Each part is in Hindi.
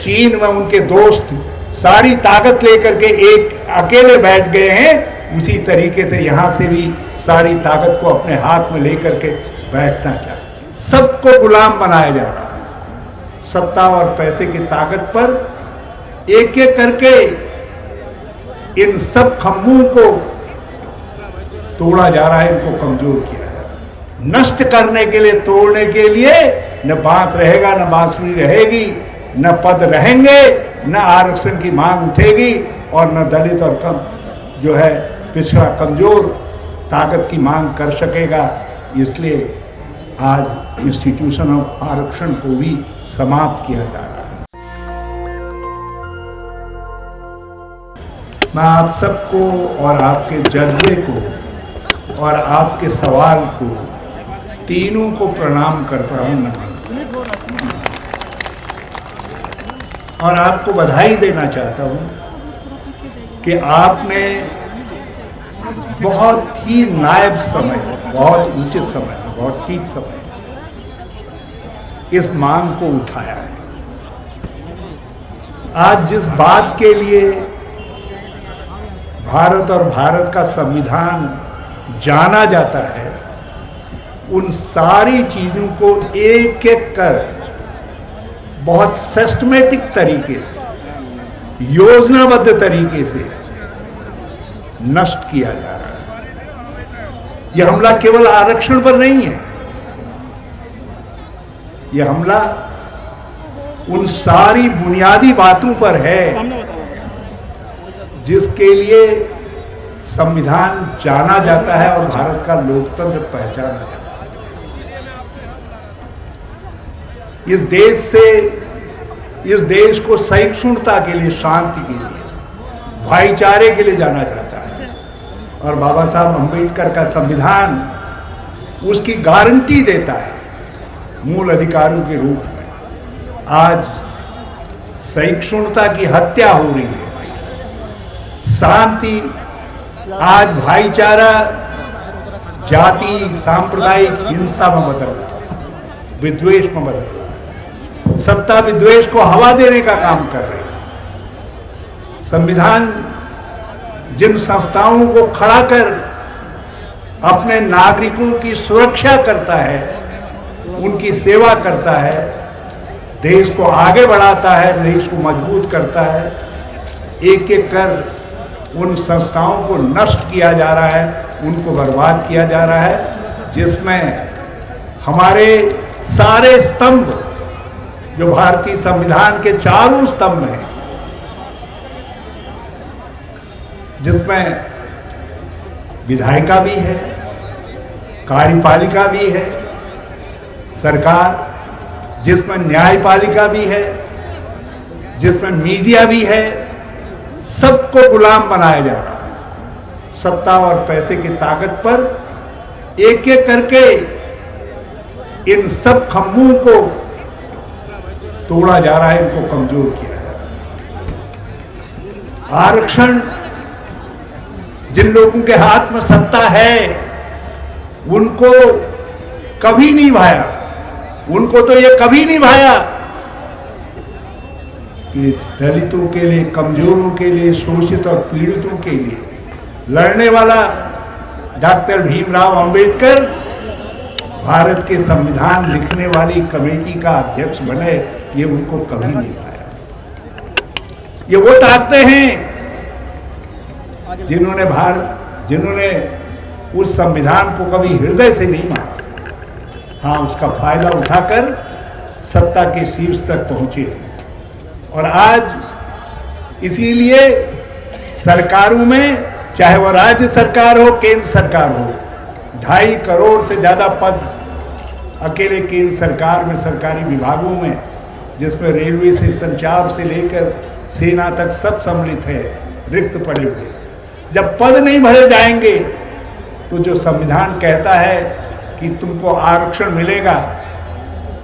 चीन में उनके दोस्त सारी ताकत लेकर के एक अकेले बैठ गए हैं, उसी तरीके से यहाँ से भी सारी ताकत को अपने हाथ में लेकर के बैठना चाहिए। सबको गुलाम बनाया जा रहा है। सत्ता और पैसे की ताकत पर एक एक करके इन सब खम्भों को तोड़ा जा रहा है, इनको कमजोर किया जा रहा है। नष्ट करने के लिए, तोड़ने के लिए न बांस रहेगा, न बांसुरी रहेगी, न पद रहेंगे, न आरक्षण की मांग उठेगी और न दलित और कम जो है पिछड़ा कमजोर ताकत की मांग कर सकेगा। इसलिए आज इंस्टीट्यूशन ऑफ आरक्षण को भी समाप्त किया जा रहा है। मैं आप सबको और आपके जज्बे को और आपके सवाल को तीनों को प्रणाम करता हूँ, नमन और आपको बधाई देना चाहता हूँ कि आपने बहुत ही नायब समय, बहुत उचित समय, बहुत ठीक समय इस मांग को उठाया है। आज जिस बात के लिए भारत और भारत का संविधान जाना जाता है, उन सारी चीजों को एक एक कर बहुत सिस्टमेटिक तरीके से, योजनाबद्ध तरीके से नष्ट किया जा रहा है। यह हमला केवल आरक्षण पर नहीं है, यह हमला उन सारी बुनियादी बातों पर है जिसके लिए संविधान जाना जाता है और भारत का लोकतंत्र पहचाना जाता है। इस देश को सहिष्णुता के लिए, शांति के लिए, भाईचारे के लिए जाना जाता है और बाबा साहब अम्बेडकर का संविधान उसकी गारंटी देता है मूल अधिकारों के रूप में। आज सहिष्णुता की हत्या हो रही है, शांति, आज भाईचारा जाति सांप्रदायिक हिंसा में बदल रहा है, विद्वेष में बदल रहा है। सत्ता विद्वेष को हवा देने का काम कर रही है। संविधान जिन संस्थाओं को खड़ा कर अपने नागरिकों की सुरक्षा करता है, उनकी सेवा करता है, देश को आगे बढ़ाता है, देश को मजबूत करता है, एक एक कर उन संस्थाओं को नष्ट किया जा रहा है, उनको बर्बाद किया जा रहा है, जिसमें हमारे सारे स्तंभ जो भारतीय संविधान के चारों स्तंभ हैं, जिसमें विधायिका भी है, कार्यपालिका भी है, सरकार, जिसमें न्यायपालिका भी है, जिसमें मीडिया भी है, सबको गुलाम बनाया जा रहा है। सत्ता और पैसे की ताकत पर एक एक करके इन सब खम्भों को तोड़ा जा रहा है, इनको कमजोर किया जा रहा है। आरक्षण जिन लोगों के हाथ में सत्ता है उनको कभी नहीं भाया, उनको तो ये कभी नहीं भाया कि दलितों के लिए, कमजोरों के लिए, शोषित और पीड़ितों के लिए लड़ने वाला डॉक्टर भीमराव अंबेडकर भारत के संविधान लिखने वाली कमेटी का अध्यक्ष बने, ये उनको कभी नहीं भाया। ये वो ताकतें हैं जिन्होंने उस संविधान को कभी हृदय से नहीं माना, हाँ उसका फायदा उठाकर सत्ता के शीर्ष तक पहुंचे। और आज इसीलिए सरकारों में, चाहे वह राज्य सरकार हो, केंद्र सरकार हो, 2.5 करोड़ से ज़्यादा पद अकेले केंद्र सरकार में, सरकारी विभागों में, जिसमें रेलवे से, संचार से लेकर सेना तक सब सम्मिलित है, रिक्त पड़े हुए। जब पद नहीं भरे जाएंगे तो जो संविधान कहता है कि तुमको आरक्षण मिलेगा,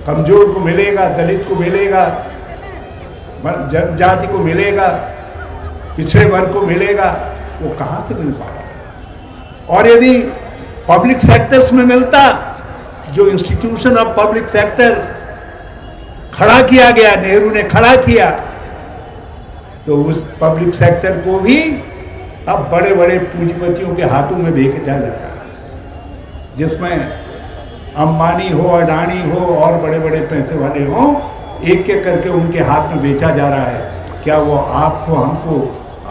कमजोर को मिलेगा, दलित को मिलेगा, जनजाति को मिलेगा, पिछड़े वर्ग को मिलेगा, वो कहाँ से मिल पाएगा। और यदि पब्लिक सेक्टर्स में मिलता, जो इंस्टीट्यूशन ऑफ पब्लिक सेक्टर खड़ा किया गया, नेहरू ने खड़ा किया, तो उस पब्लिक सेक्टर को भी अब बड़े बड़े पूंजीपतियों के हाथों में बेचा जा रहा है, जिसमें अंबानी हो, अडानी हो और बड़े बड़े पैसे वाले हों, एक एक करके उनके हाथ में बेचा जा रहा है। क्या वो आपको हमको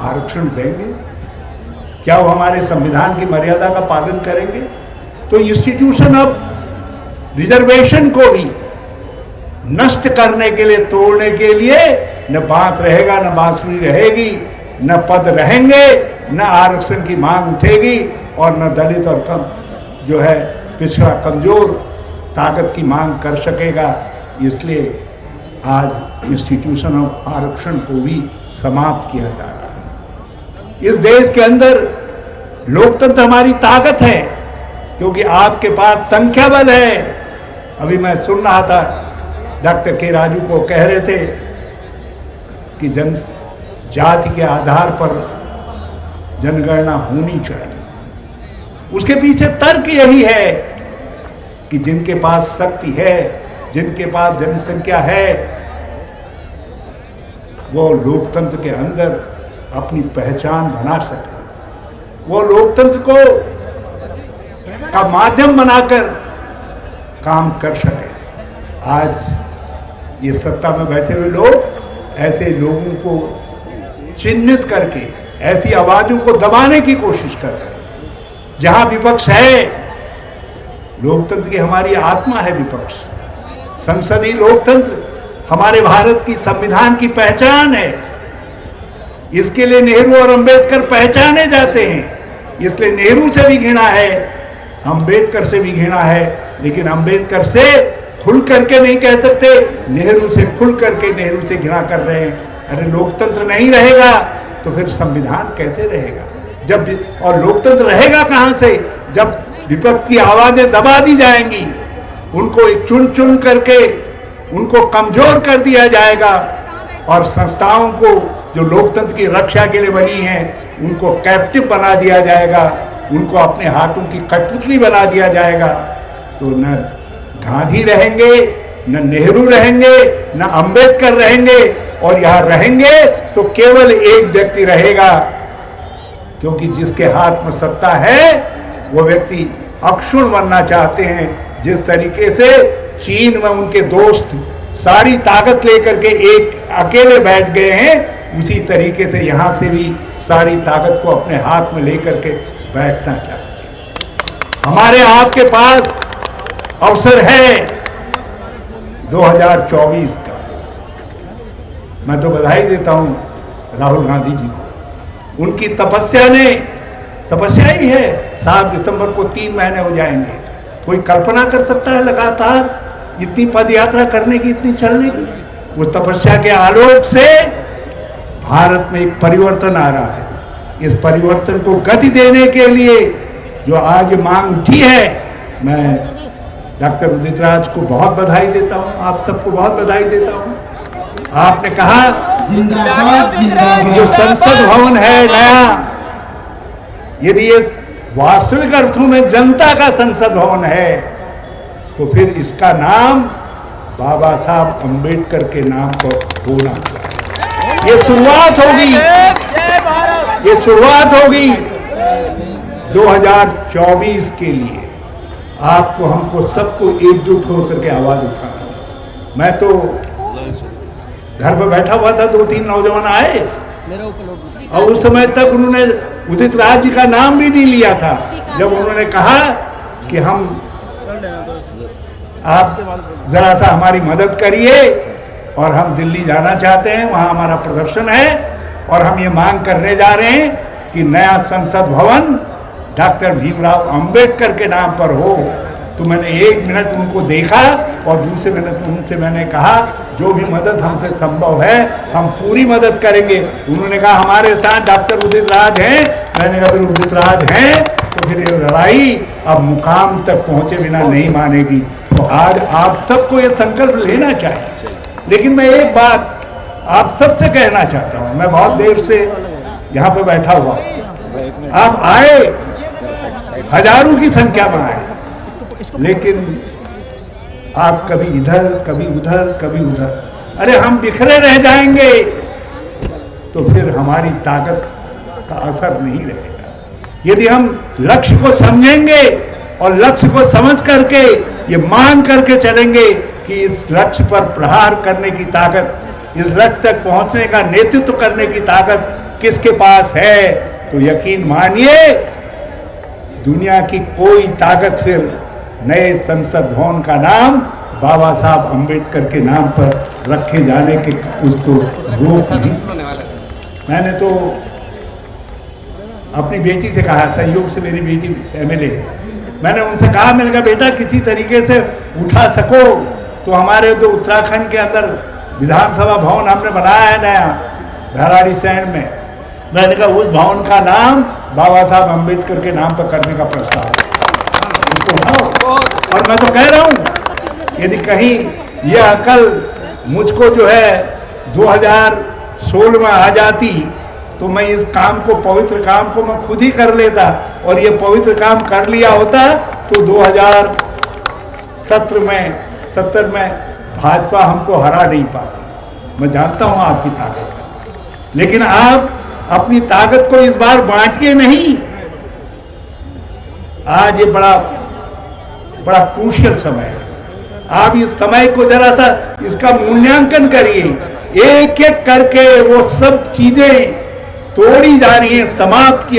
आरक्षण देंगे? क्या वो हमारे संविधान की मर्यादा का पालन करेंगे? तो इंस्टीट्यूशन ऑफ रिजर्वेशन को भी नष्ट करने के लिए, तोड़ने के लिए न बांस रहेगा, न बांसुरी रहेगी, न पद रहेंगे, न आरक्षण की मांग उठेगी और न दलित और कम जो है पिछड़ा कमजोर ताकत की मांग कर सकेगा। इसलिए आज इंस्टीट्यूशन ऑफ आरक्षण को भी समाप्त किया जा रहा है। इस देश के अंदर लोकतंत्र हमारी ताकत है, क्योंकि आपके पास संख्या बल है। अभी मैं सुन रहा था, डॉक्टर के राजू को कह रहे थे कि जाति के आधार पर जनगणना होनी चाहिए। उसके पीछे तर्क यही है कि जिनके पास शक्ति है, जिनके पास जनसंख्या है, वो लोकतंत्र के अंदर अपनी पहचान बना सके, वो लोकतंत्र को का माध्यम बनाकर काम कर सके। आज ये सत्ता में बैठे हुए लोग ऐसे लोगों को चिन्हित करके ऐसी आवाजों को दबाने की कोशिश कर रहे हैं। जहां विपक्ष है, लोकतंत्र की हमारी आत्मा है विपक्ष। संसदीय लोकतंत्र हमारे भारत की संविधान की पहचान है। इसके लिए नेहरू और अंबेडकर पहचाने जाते हैं। इसलिए नेहरू से भी घृणा है, अंबेडकर से भी घृणा है, लेकिन अंबेडकर से खुल करके नहीं कह सकते, नेहरू से खुल करके नेहरू से घृणा कर रहे हैं। अरे लोकतंत्र नहीं रहेगा तो फिर संविधान कैसे रहेगा? जब और लोकतंत्र रहेगा कहां से? जब विपक्ष की आवाजें दबा दी जाएंगी, उनको एक चुन चुन करके उनको कमजोर कर दिया जाएगा और संस्थाओं को जो लोकतंत्र की रक्षा के लिए बनी हैं उनको कैप्टिव बना दिया जाएगा, उनको अपने हाथों की कठपुतली बना दिया जाएगा। तो न गांधी रहेंगे, न नेहरू रहेंगे, न अंबेडकर रहेंगे, और यहां रहेंगे तो केवल एक व्यक्ति रहेगा, क्योंकि जिसके हाथ में सत्ता है वो व्यक्ति अक्षुण्ण बनना चाहते हैं। जिस तरीके से चीन में उनके दोस्त सारी ताकत लेकर के एक अकेले बैठ गए हैं, उसी तरीके से यहां से भी सारी ताकत को अपने हाथ में लेकर के बैठना चाहते हैं। हमारे आपके पास अवसर है 2024 का। मैं तो बधाई देता हूं राहुल गांधी जी को। उनकी तपस्या ही है। 7 दिसंबर को 3 महीने हो जाएंगे। कोई कल्पना कर सकता है लगातार इतनी पद यात्रा करने की, इतनी चलने की? उस तपस्या के आलोक से भारत में एक परिवर्तन आ रहा है। इस परिवर्तन को गति देने के लिए जो आज मांग उठी है, मैं डॉक्टर उदित राज को बहुत बधाई देता हूं, आप सबको बहुत बधाई देता हूं। आपने कहा कि जो संसद भवन है नया, यदि ये वास्तविक अर्थों में जनता का संसद भवन है तो फिर इसका नाम बाबा साहब अंबेडकर के नाम पर होना चाहिए। ये शुरुआत होगी, ये शुरुआत होगी 2024 के लिए। आपको, हमको, सबको एकजुट होकर के आवाज उठाना। मैं तो घर पर बैठा हुआ था, 2-3 नौजवान आए और उस समय तक उन्होंने उदित राज जी का नाम भी नहीं लिया था। जब उन्होंने कहा कि आप जरा सा हमारी मदद करिए और हम दिल्ली जाना चाहते हैं, वहां हमारा प्रदर्शन है और हम ये मांग करने जा रहे हैं कि नया संसद भवन डॉक्टर भीमराव अंबेडकर के नाम पर हो। तो मैंने 1 मिनट उनको देखा और दूसरे मिनट उनसे मैंने कहा जो भी मदद हमसे संभव है हम पूरी मदद करेंगे। उन्होंने कहा हमारे साथ डॉक्टर उदित राज हैं। मैंने कहा अगर उदित राज हैं तो फिर ये लड़ाई अब मुकाम तक पहुंचे बिना नहीं मानेगी। तो आज आप सबको ये संकल्प लेना चाहिए। लेकिन मैं एक बात आप सबसे कहना चाहता हूँ, मैं बहुत देर से यहाँ पे बैठा हुआ, आप आए, हजारों की संख्या में आए, लेकिन आप कभी इधर, कभी उधर, कभी उधर। अरे हम बिखरे रह जाएंगे। तो फिर हमारी ताकत का असर नहीं रहेगा। यदि हम लक्ष्य को समझेंगे और लक्ष्य को समझ करके ये मान करके चलेंगे कि इस लक्ष्य पर प्रहार करने की ताकत, इस लक्ष्य तक पहुंचने का नेतृत्व करने की ताकत किसके पास है, तो यकीन मानिए दुनिया की कोई ताकत फिर नए संसद भवन का नाम बाबा साहब अंबेडकर के नाम पर रखे जाने के उसको रोक नहीं। मैंने तो अपनी बेटी से कहा, संयोग से मेरी बेटी एमएलए है, मैंने उनसे कहा, मैंने कहा बेटा किसी तरीके से उठा सको तो हमारे जो उत्तराखंड के अंदर विधानसभा भवन हमने बनाया है नया भराड़ीसैंण में, मैंने कहा उस भवन का नाम बाबा साहब अंबेडकर के नाम पर करने का प्रस्ताव है। और मैं तो कह रहा हूँ यदि कहीं यह अकल मुझको जो है 2016 में आ जाती तो मैं इस काम को, पवित्र काम को मैं खुद ही कर लेता, और ये पवित्र काम कर लिया होता तो 2017 में भाजपा हमको हरा नहीं पाती। मैं जानता हूं आपकी ताकत, लेकिन आप अपनी ताकत को इस बार बांटिए नहीं। आज ये बड़ा क्रूशियल समय है। आप इस समय को जरा सा इसका मूल्यांकन करिए, एक एक करके वो सब चीजें तोड़ी जा रही हैं, समाप्त की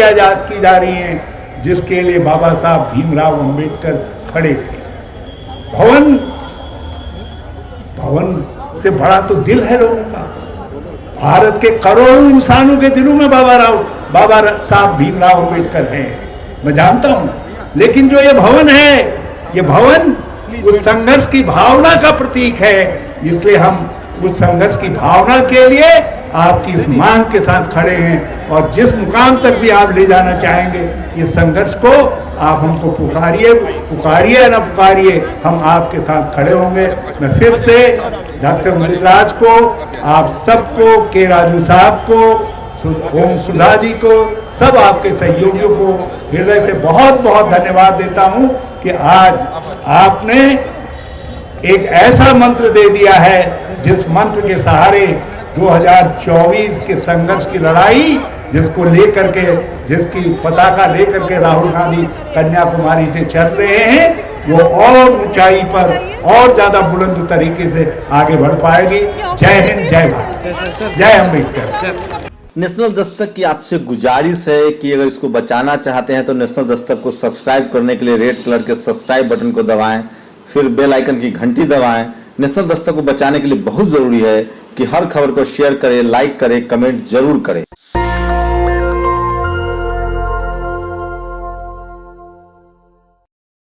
जा रही हैं जिसके लिए बाबा साहब भीमराव अंबेडकर खड़े थे। भवन से बड़ा तो दिल है लोगों का। भारत के करोड़ों इंसानों के दिलों में बाबा साहब भीमराव अंबेडकर हैं, मैं जानता हूं। लेकिन जो ये भवन है, ये भवन उस संघर्ष की भावना का प्रतीक है, इसलिए हम उस संघर्ष की भावना के लिए आपकी इस मांग के साथ खड़े हैं, और जिस मुकाम तक भी आप ले जाना चाहेंगे इस संघर्ष को, आप हमको पुकारिए या ना पुकारिए, हम आपके साथ खड़े होंगे। मैं फिर से डॉक्टर उदित राज को, आप सबको, के राजू साहब को, ओम सुधा जी को, सब आपके सहयोगियों को हृदय से बहुत बहुत धन्यवाद देता हूं कि आज आपने एक ऐसा मंत्र दे दिया है जिस मंत्र के सहारे 2024 के संघर्ष की लड़ाई जिसको लेकर के, जिसकी पताका लेकर के राहुल गांधी कन्याकुमारी से चल रहे हैं, वो और ऊंचाई पर और ज्यादा बुलंद तरीके से आगे बढ़ पाएगी। जय हिंद, जय भारत, जय अम्बेडकर। नेशनल दस्तक की आपसे गुजारिश है कि अगर इसको बचाना चाहते हैं तो नेशनल दस्तक को सब्सक्राइब करने के लिए रेड कलर के सब्सक्राइब बटन को दबाएं, फिर बेल आइकन की घंटी दबाएं। नेशनल दस्तक को बचाने के लिए बहुत जरूरी है कि हर खबर को शेयर करें, लाइक करें, कमेंट जरूर करें।